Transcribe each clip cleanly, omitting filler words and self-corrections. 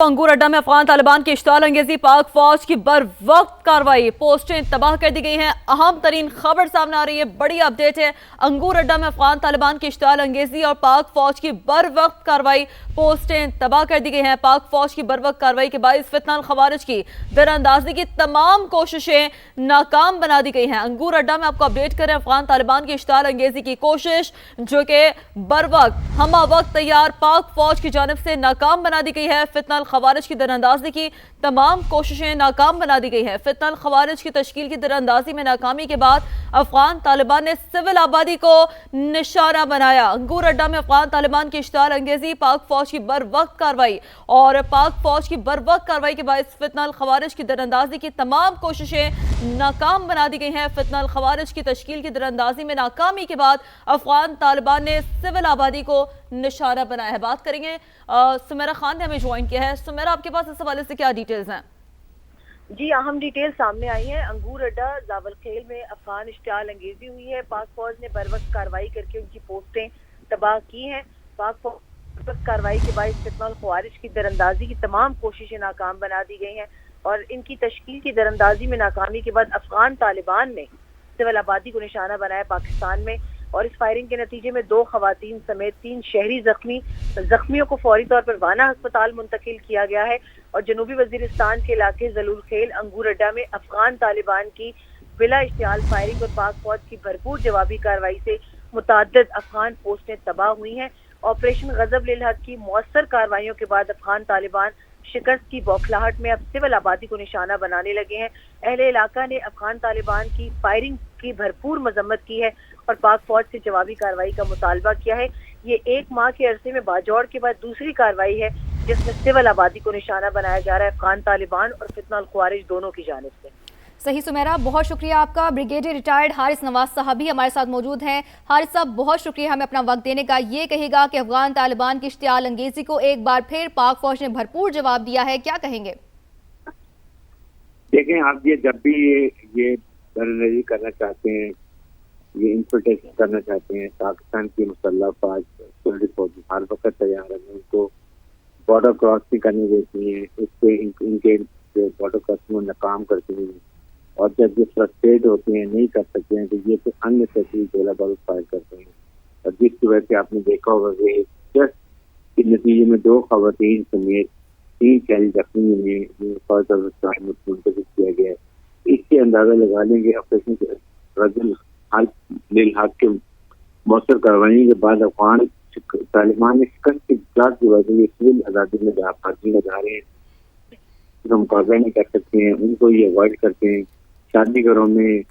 अंगूर अड्डा में अफगान तालिबान की इश्तियाल अंगेजी, पाक फौज की बर वक्त कार्रवाई, पोस्टें तबाह कर दी गई हैं। अहम तरीन खबर सामने आ रही है, बड़ी अपडेट है। अंगूर अड्डा में अफगान तालिबान की इश्तियाल अंगेजी और पाक फौज की बर वक्त कार्रवाई, पोस्टें तबाह कर दी गई हैं। पाक फौज की बर वक्त कार्रवाई के बाइस फितनाल खवारिज की दरअंदाजी की तमाम कोशिशें नाकाम बना दी गई हैं। अंगूर अड्डा में आपको अपडेट करें, अफगान तालिबान की इश्तियाल अंगेजी की कोशिश जो कि बर वक्त हमा वक्त तैयार पाक फौज की जानिब से नाकाम बना दी गई है। फितनाल खवारिज की दरअंदाजी की तमाम कोशिशें नाकाम बना दी गई हैं। फितनाल खवारिज की तश्कील की दरअंदाजी में नाकामी के बाद अफगान तालिबान ने सिविल आबादी को निशाना बनाया। अंगूर अड्डा में अफगान तालिबान की इश्तियाल अंगेजी, पाक फौज की बर वक्त कार्रवाई और पाक फौज की बर वक्त कार्रवाई के बाद फितनाल खवारिज की दरअंदाजी की तमाम कोशिशें नाकाम बना दी गई हैं। फितनाल खवारिज की तश्कील की दरअंदाजी में नाकामी के बाद अफगान तालिबान ने सिविल आबादी को निशाना बनाया है। बात करेंगे सुमेरा खान ने हमें ज्वाइन किया है। सुमेरा, आपके पास इस हवाले से क्या डिटेल्स हैं? जी, अहम डिटेल सामने आई है। अंगूर अड्डा जावल खेल में अफगान इश्तियाल अंगेजी हुई है। पाक फौज ने बरवक्त कार्रवाई करके उनकी पोस्टें तबाह की हैं। पाक फौज बरवक्त कार्रवाई के बाद फितनाल खवारिज की दरअंदाजी की तमाम कोशिशें नाकाम बना दी गई हैं और इनकी तश्कील की दरअंदाजी में नाकामी के बाद अफगान तालिबान ने सिविल आबादी को निशाना बनाया पाकिस्तान में। और इस फायरिंग के नतीजे में 2 खवातीन समेत 3 शहरी जख्मियों को फौरी तौर पर वाना अस्पताल मुंतकिल किया गया है। और जनूबी वजीरिस्तान के इलाके जलूल खेल अंगूर अड्डा में अफगान तालिबान की बिला इश्तियाल फायरिंग और पाक फौज की भरपूर जवाबी कार्रवाई से मुतअद्दिद अफगान पोस्टें तबाह हुई हैं। ऑपरेशन गजब लिल हक की मौसर कार्रवाइयों के बाद अफगान तालिबान शिकस्त की बौखलाहट में अब सिविल आबादी को निशाना बनाने लगे हैं। अहले इलाका ने अफगान तालिबान की फायरिंग की भरपूर मजम्मत की है और पाक फौज से जवाबी कार्रवाई का मुतालबा किया है। ये 1 माह के अरसे में बाजौड़ के बाद दूसरी कार्रवाई है जिसमें सिविल आबादी को निशाना बनाया जा रहा है अफगान तालिबान और फितनाल खवारिज दोनों की जानिब से। सही सुमेरा, बहुत शुक्रिया आपका। ब्रिगेडियर रिटायर्ड हारिस नवाज साहब भी हमारे साथ मौजूद हैं। हारिस साहब, बहुत शुक्रिया हमें अपना वक्त देने का। ये कहेगा कि अफगान तालिबान की इश्तियाल अंगेजी को एक बार फिर पाक फौज ने भरपूर जवाब दिया है, क्या कहेंगे? देखें, आप ये जब भी ये दरअंदाजी करना चाहते हैं, ये इंफिल्ट्रेशन करना चाहते हैं, पाकिस्तान की मुसल्लह फौज फौज हर वक्त तैयार है, उनको बॉर्डर क्रॉस नहीं करने देती हैं, इससे इनके बॉर्डर क्रॉस में नाकाम करती हैं। और जब ये फ्रस्ट्रेट होते हैं, नहीं कर सकते हैं, तो ये तो अन्य तस्वीर गोला बारूद फायर करते हैं। और जिसकी वजह से आपने देखा होगा कि जस्ट के नतीजे में 2 खवातीन समेत 3 शहरी जख्मी हुए, फौज मुंतकिल किया गया है। इससे अंदाजा लगा लेंगे ऑपरेशन रजल हक के मौसर कार्रवाई के बाद अफगान तालिबान ने शिकस्त की की वजह से सिविल आज़ादी में फार्जी लगा रहे हैं, जो मुकाबला नहीं कर सकते हैं, उनको ये अवॉइड करते हैं। शादी घरों में,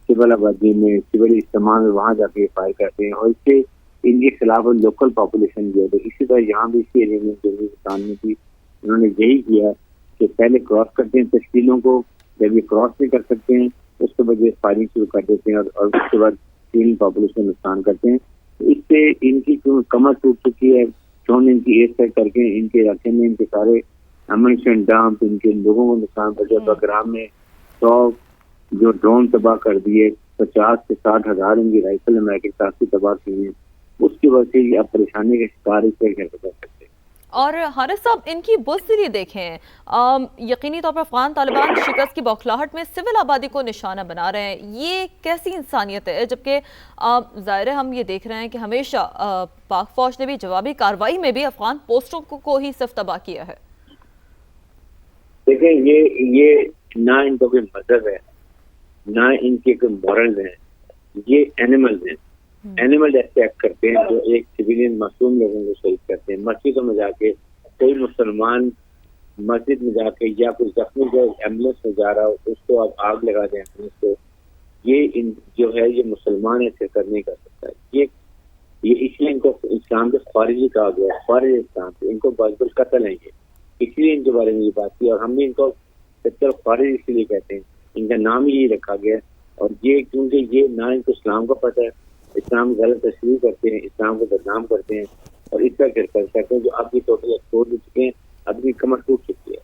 सिविल आबादी में, सिविल इज्तिमा में वहाँ जाके फायर करते हैं और इससे इनके खिलाफ लोकल पॉपुलेशन जो है, इसी तरह यहाँ भी इसी एरिया में हिंदुस्तान में भी उन्होंने यही किया कि पहले क्रॉस करते हैं तश्कीलों को, जब ये क्रॉस नहीं कर सकते हैं उसके बाद ये फायरिंग शुरू कर देते हैं और उसके बाद सिविल पॉपुलेशन नुकसान करते हैं। इससे इनकी कमर टूट चुकी है। ड्रोन इनकी एयर स्ट्राइक करके इनके इलाके में इनके सारे अम्यूनिशन डंप, इनके लोगों को नुकसान पहुंचा। बगराम में 100 जो ड्रोन तबाह कर दिए, 50 से 60 हजार इनकी राइफल अमेरिकी साथी तबाह की हैं। उसकी वजह से अब परेशानी के शिकार इस तरह कर सकते हैं। और हारिस साहब, इनकी बुज़दिली देखें, यकीनी तौर पर अफगान तालिबान शिकस्त की बौखलाहट में सिविल आबादी को निशाना बना रहे हैं, ये कैसी इंसानियत है? जबकि ज़ाहिर है हम ये देख रहे हैं कि हमेशा पाक फौज ने भी जवाबी कार्रवाई में भी अफगान पोस्टों को ही सिर्फ तबाह किया है। देखें, ये ना इनका कोई मजहब है, ना इनके कोई मॉरल है, ये एनिमल्स हैं। एनिमल जैसे एक्ट करते हैं जो एक सिविलियन मासूम लोगों को शहीद करते हैं। मस्जिदों में जाके कोई मुसलमान मस्जिद में जाके या कोई जख्मी जो एम्बुलेंस में जा रहा हो उसको आप आग लगा दें उसको, ये जो है ये मुसलमान ऐसे कर नहीं कर सकता। ये इसलिए इनको इस्लाम के खारिजी कहा गया है, खारिज इस्लाम से इनको बजबुल कत्ल है ये, इसलिए इनके बारे में ये बात की। और हम भी इनको कत्ल खारिज इसलिए कहते हैं, इनका नाम ही यही रखा गया। और ये क्योंकि ये ना इनको इस्लाम का पता है, इस्लाम गलत तस्वीर करते हैं, इस्लाम को बदनाम करते हैं और इस तरह करते हैं जो अब भी टोटल छोड़ चुके हैं, अब भी कमर टूट चुकी है।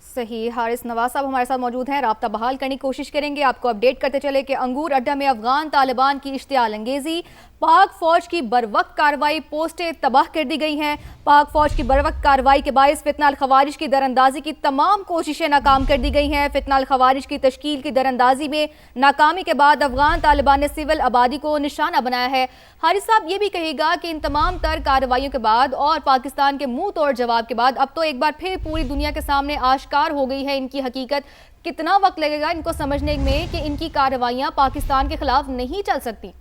صحیح. حارث نواز صاحب ہمارے ساتھ موجود ہیں, رابطہ بحال کرنے کی کوشش کریں گے. آپ کو اپڈیٹ کرتے چلے کہ انگور اڈہ میں افغان طالبان کی اشتعال انگیزی, پاک فوج کی بروقت کارروائی, پوسٹیں تباہ کر دی گئی ہیں. پاک فوج کی بروقت کارروائی کے باعث فتنہ الخوارج کی دراندازی کی تمام کوششیں ناکام کر دی گئی ہیں. فتنہ الخوارج کی تشکیل کی دراندازی میں ناکامی کے بعد افغان طالبان نے سول آبادی کو نشانہ بنایا ہے. حارث صاحب یہ بھی کہے گا کہ ان تمام تر کارروائیوں کے بعد اور پاکستان کے منہ توڑ جواب کے بعد اب تو ایک بار پھر پوری دنیا کے سامنے آشکار ہو گئی ہے ان کی حقیقت. کتنا وقت لگے گا ان کو سمجھنے میں کہ ان کی کارروائیاں پاکستان کے خلاف نہیں چل سکتی؟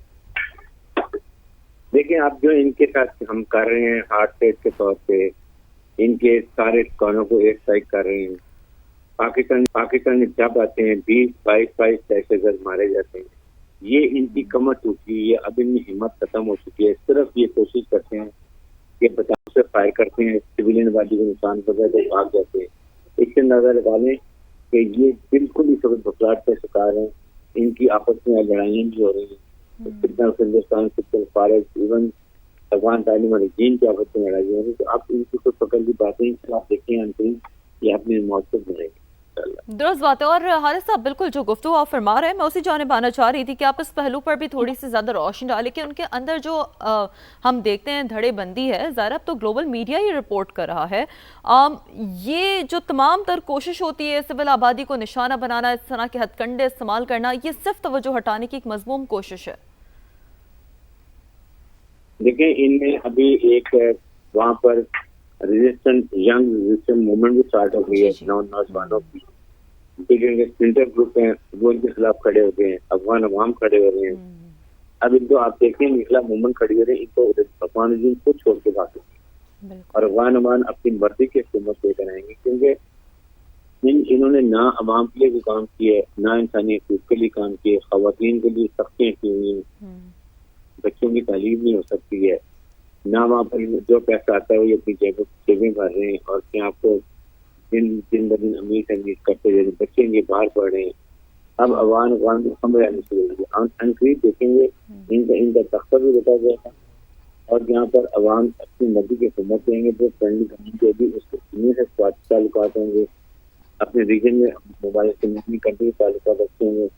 دیکھیں آپ جو ان کے ساتھ ہم کر رہے ہیں ہارڈ سیٹ کے طور پہ ان کے سارے ٹھکانوں کو ایک سائڈ کر رہے ہیں. پاکستان میں جب آتے ہیں 20-22 دہشت گرد مارے جاتے ہیں. یہ ان کی کمر ٹوٹی ہے, اب ان میں ہمت ختم ہو چکی ہے. صرف یہ کوشش کرتے ہیں کہ بتاؤ سے فائر کرتے ہیں, سویلین آبادی کو نقصان پہنچا تو بھاگ جاتے ہیں. اس سے اندازہ لگا لیں کہ یہ بالکل اس وقت بخلاٹ کا شکار ہیں. ان کی آپس میں لڑائیاں بھی ہو رہی ہیں. کتنا ہندوستان سے فارغ ایون افغان طالبان چین کی آپس میں لڑائی ہو رہی ہے. تو آپ ان کی کچھ پکڑ کی باتیں آپ دیکھیں انترین یہ اپنے موقف بنائیں گے. درست بات ہے. اور حارث صاحب بالکل جو گفتگو آپ فرما رہے ہیں میں اسی جانب آنا چاہ رہی تھی کہ آپ اس پہلو پر بھی تھوڑی سی زیادہ روشنی ڈالیں کہ ان کے اندر جو ہم دیکھتے ہیں دھڑے بندی ہے, ظاہر اب تو گلوبل میڈیا ہی رپورٹ کر رہا ہے, یہ جو تمام تر کوشش ہوتی ہے سول آبادی کو نشانہ بنانا, اس طرح کے ہتھ کنڈے استعمال کرنا, یہ صرف توجہ ہٹانے کی ایک مذموم کوشش ہے. دیکھیں ان میں ابھی ایک وہاں پر ینگ ریزسٹنٹ موومنٹ بھی اسٹارٹ ہو گئی ہے. نوجوانوں کی سپرنٹر گروپ ہیں وہ ان کے خلاف کھڑے ہو گئے ہیں. افغان عوام کھڑے ہو رہے ہیں. اب ان کو آپ دیکھیں نکلا موومنٹ کھڑی ہو رہے ہیں. ان کو افغان رجیم کو چھوڑ کے بات ہوگی اور افغان عوام اپنی مرضی کی حکومت لے کر آئیں گے, کیونکہ انہوں نے نہ عوام کے لیے بھی کام کیا ہے, نہ انسانی حقوق کے لیے کام کیے. خواتین کے لیے سختیاں کی ہوئی ہیں, بچوں کی تعلیم نہیں ہو سکتی ہے, نہ وہاں پر جو پیسہ آتا ہے وہ اپنی جیبیں بھر رہے ہیں اور کیا آپ کو دن بدن امیر سے امیر کرتے رہے. بچے ان کے باہر پڑھ رہے ہیں. اب عوام کو سمجھ آنے شروع ہو گئی. انقریب دیکھیں گے ان کا تختہ بھی بتا جائے گا اور جہاں پر عوام اپنی مرضی کی حکومت دیں گے جو فرینڈلی کمیونٹی بھی اس کے سے تعلقات ہوں گے, اپنے ریجن میں موبائل سے کنٹری کے تعلقات رکھتے ہوں گے,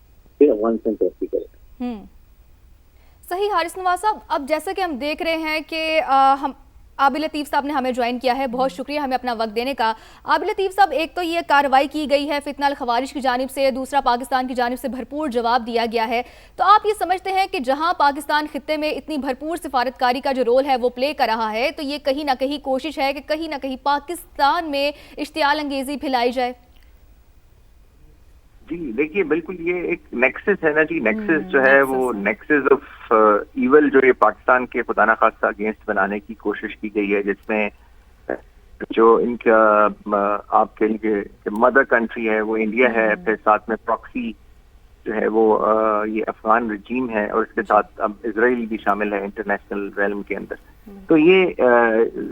پھر افغانستان ترقی کرے گا. صحیح. حارث نواز صاحب اب جیسا کہ ہم دیکھ رہے ہیں کہ ہم عابد لطیف صاحب نے ہمیں جوائن کیا ہے, بہت شکریہ ہمیں اپنا وقت دینے کا. عابد لطیف صاحب, ایک تو یہ کارروائی کی گئی ہے فتنہ الخوارج کی جانب سے, دوسرا پاکستان کی جانب سے بھرپور جواب دیا گیا ہے. تو آپ یہ سمجھتے ہیں کہ جہاں پاکستان خطے میں اتنی بھرپور سفارتکاری کا جو رول ہے وہ پلے کر رہا ہے, تو یہ کہیں نہ کہیں کوشش ہے کہ کہیں نہ کہیں پاکستان میں اشتعال انگیزی پھیلائی جائے؟ جی دیکھیے بالکل یہ ایک نیکسس ہے نا جی. نیکسس جو ہے وہ نیکسس آف ایول جو یہ پاکستان کے خدا نخواستہ اگینسٹ بنانے کی کوشش کی گئی ہے, جس میں جو ان کا آپ کہیں گے کہ مدر کنٹری ہے وہ انڈیا ہے, پھر ساتھ میں پراکسی جو ہے وہ یہ افغان رجیم ہے, اور اس کے ساتھ اب اسرائیل بھی شامل ہے انٹرنیشنل ریلم کے اندر. تو یہ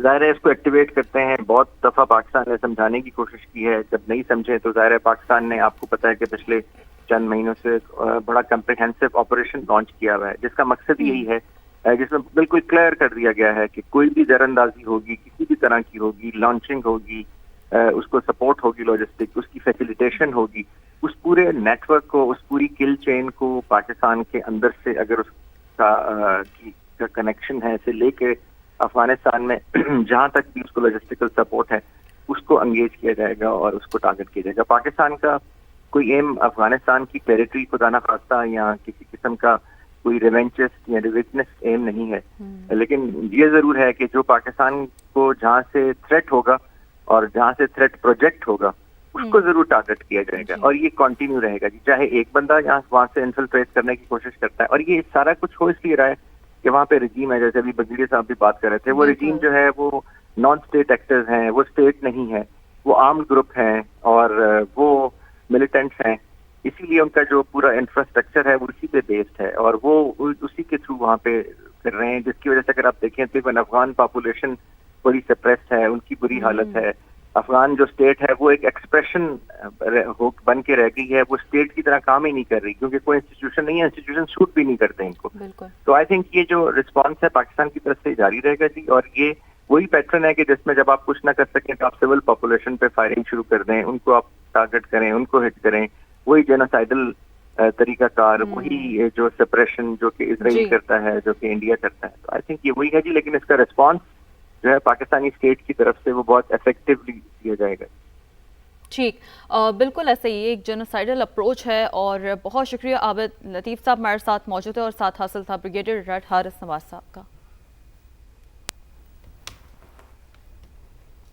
ظاہر ہے اس کو ایکٹیویٹ کرتے ہیں. بہت دفعہ پاکستان نے سمجھانے کی کوشش کی ہے, جب نہیں سمجھے تو ظاہر ہے پاکستان نے, آپ کو پتا ہے کہ پچھلے چند مہینوں سے بڑا کمپریہنسو آپریشن لانچ کیا ہوا ہے, جس کا مقصد یہی ہے, جس میں بالکل کلیئر کر دیا گیا ہے کہ کوئی بھی در اندازی ہوگی کسی بھی طرح کی ہوگی, لانچنگ ہوگی, اس کو سپورٹ ہوگی, لاجسٹک اس کی فیسیلیٹیشن ہوگی, اس پورے نیٹ ورک کو, اس پوری کل چین کو پاکستان کے اندر سے اگر اس کا کنیکشن ہے سے لے کے افغانستان میں جہاں تک بھی اس کو لاجسٹیکل سپورٹ ہے اس کو انگیج کیا جائے گا اور اس کو ٹارگٹ کیا جائے گا. پاکستان کا کوئی ایم افغانستان کی ٹیریٹری خدا نخواستہ یا کسی قسم کا کوئی ریونچسٹ یا ریویجنس ایم نہیں ہے, لیکن یہ ضرور ہے کہ جو پاکستان کو جہاں سے تھریٹ ہوگا اور جہاں سے تھریٹ پروجیکٹ ہوگا اس کو ضرور ٹارگٹ کیا جائے گا, اور یہ کنٹینیو رہے گا جی. چاہے ایک بندہ یہاں وہاں سے انفلٹریٹ کرنے کی کوشش کرتا ہے, اور یہ سارا کچھ ہو اس لیے رہا ہے کہ وہاں پہ رجیم ہے, جیسے ابھی بغیڑی صاحب بھی بات کر رہے تھے, وہ رجیم جو ہے وہ نان اسٹیٹ ایکٹرز ہیں, وہ اسٹیٹ نہیں ہے, وہ آرمڈ گروپ ہیں اور وہ ملیٹنٹس ہیں. اسی لیے ان کا جو پورا انفراسٹرکچر ہے وہ اسی پہ بیسڈ ہے اور وہ اسی کے تھرو وہاں پہ کر رہے ہیں, جس کی وجہ سے اگر آپ دیکھیں تو افغان پاپولیشن بڑی سپریسڈ ہے, ان کی بری حالت ہے. افغان جو اسٹیٹ ہے وہ ایک ایکسپریشن بن کے رہ گئی ہے, وہ اسٹیٹ کی طرح کام ہی نہیں کر رہی کیونکہ کوئی انسٹیٹیوشن نہیں ہے, انسٹیٹیوشن شوٹ بھی نہیں کرتے ان کو. تو آئی تھنک یہ جو رسپانس ہے پاکستان کی طرف سے جاری رہے گا جی, اور یہ वही पैटर्न है कि जिसमें जब आप कुछ ना कर सकें तो आप सिविल पॉपुलेशन पे फायरिंग शुरू कर दें, उनको आप टारगेट करें, उनको हिट करें, वही जेनोसाइडल तरीकाकार, वही जो सप्रेशन जो कि इजराइल करता है, जो कि इंडिया करता है। तो आई थिंक ये वही है जी, लेकिन इसका रिस्पॉन्स जो है पाकिस्तानी स्टेट की तरफ से वो बहुत इफेक्टिवली दिया जाएगा। ठीक, बिल्कुल ऐसे ही एक जेनोसाइडल अप्रोच है। और बहुत शुक्रिया आबिद लतीफ़ साहब हमारे साथ मौजूद है और साथ हासिल था ब्रिगेडियर रेड हारिस नवाज साहब का।